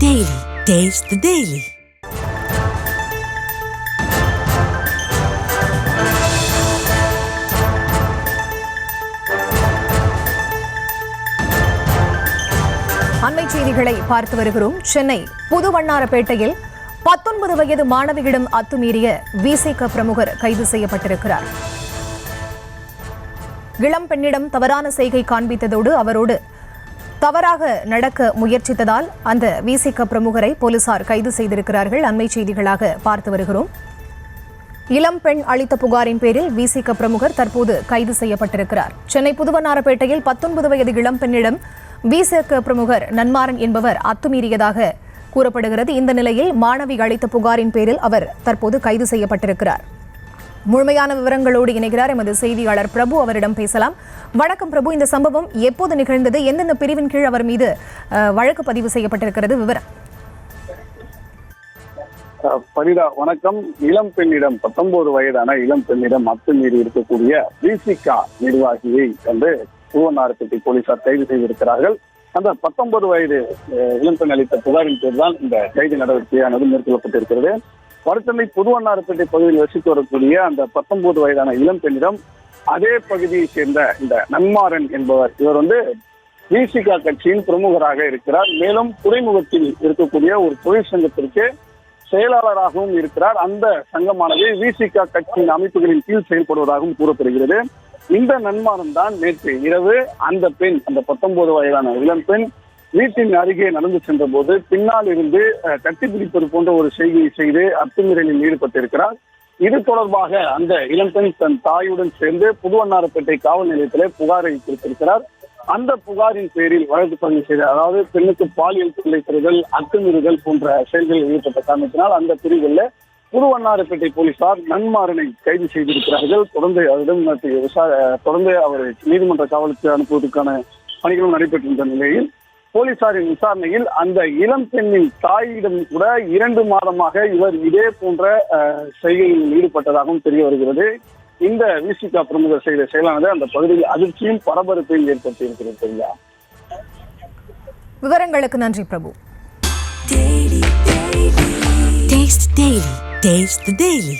Daily. Taste the Daily. அண்மை செய்திகளை பார்த்து வருகிறோம். சென்னை புதுவண்ணாரப்பேட்டையில் 19 வயது மாணவியிடம் அத்துமீறிய விசிக பிரமுகர் கைது செய்யப்பட்டிருக்கிறார். இளம் பெண்ணிடம் தவறான செய்கை காண்பித்ததோடு அவரோடு தவறாக நடக்க முயற்சித்ததால் அந்த விசிக பிரமுகரை போலீசார் கைது செய்திருக்கிறார்கள். அண்மை செய்திகளாக பார்த்து வருகிறோம். இளம் பெண் அளித்த புகாரின் பேரில் விசிக பிரமுகர் தற்போது கைது செய்யப்பட்டிருக்கிறார். சென்னை புதுவண்ணாரப்பேட்டையில் 19 வயது இளம் பெண்ணிடம் விசிக பிரமுகர் நன்மாறன் என்பவர் அத்துமீறியதாக கூறப்படுகிறது. இந்த நிலையில் மாணவி அளித்த புகாரின் பேரில் அவர் தற்போது கைது செய்யப்பட்டிருக்கிறார். முழுமையான விவரங்களோடு இணைகிறார் எமது செய்தியாளர் பிரபு. அவரிடம் பேசலாம். வணக்கம் பிரபு, இந்த சம்பவம் எப்போது நிகழ்ந்தது? எந்தெந்த பிரிவின் கீழ் அவர் மீது வழக்கு பதிவு செய்யப்பட்டிருக்கிறது? விவரம். பரிதா, வணக்கம். இளம் பெண்ணிடம் 19 வயதான இளம் பெண்ணிடம் அத்துமீறி இருக்கக்கூடிய விசிக நிர்வாகியை வந்து புதுவண்ணாரப்பேட்டை போலீசார் கைது செய்திருக்கிறார்கள். அந்த 19 வயது இளம் பெண் அளித்த புகாரின் பேர் தான் இந்த கைது நடவடிக்கையானது மேற்கொள்ளப்பட்டிருக்கிறது. வடசென்னை புதுவண்ணாரப்பேட்டை பகுதியில் வசித்து வரக்கூடிய அந்த 19 வயதான இளம் பெண்ணிடம் அதே பகுதியை சேர்ந்த இந்த நன்மாறன் என்பவர், இவர் வந்து விசிக கட்சியின் பிரமுகராக இருக்கிறார். மேலும் துறைமுகத்தில் இருக்கக்கூடிய ஒரு தொழிற்சங்கத்திற்கு செயலாளராகவும் இருக்கிறார். அந்த சங்கமானது விசிக கட்சியின் அமைப்புகளின் கீழ் செயல்படுவதாகவும் கூறப்படுகிறது. இந்த நன்மாறன் தான் நேற்று இரவு அந்த பெண், அந்த 19 வயதான இளம் பெண் வீட்டின் அருகே நடந்து சென்ற போது பின்னால் இருந்து கட்டிப்பிடிப்பது போன்ற ஒரு செய்தியை செய்து அத்துமீறலில் ஈடுபட்டிருக்கிறார். இது தொடர்பாக அந்த இளம்பெண் தன் தாயுடன் சேர்ந்து புதுவண்ணாரப்பேட்டை காவல் நிலையத்திலே புகாரை கொடுத்திருக்கிறார். அந்த புகாரின் பேரில் வழக்கு பதிவு செய்த, அதாவது பெண்ணுக்கு பாலியல் தொல்லை தருதல், அத்துமீறுதல் போன்ற செயல்களில் ஈடுபட்ட காரணத்தினால் அந்த பிரிவில் புதுவண்ணாரப்பேட்டை போலீசார் நன்மாறனை கைது செய்திருக்கிறார்கள். தொடர்ந்து அவர் நீதிமன்ற காவலுக்கு அனுப்புவதற்கான பணிகளும் நடைபெற்றிருந்த நிலையில் போலீசாரின் விசாரணையில் அந்த இளம் பெண்ணின் தாயிடம் கூட 2 மாதமாக இவர் இதே போன்ற செய்கையில் ஈடுபட்டதாகவும் தெரிய வருகிறது. இந்த விசிக பிரமுகர் செய்த செயலானது அந்த பகுதியில் அதிர்ச்சியும் பரபரப்பையும் ஏற்படுத்தியிருக்கிறது. விவரங்களுக்கு நன்றி பிரபு. Taste the Daily.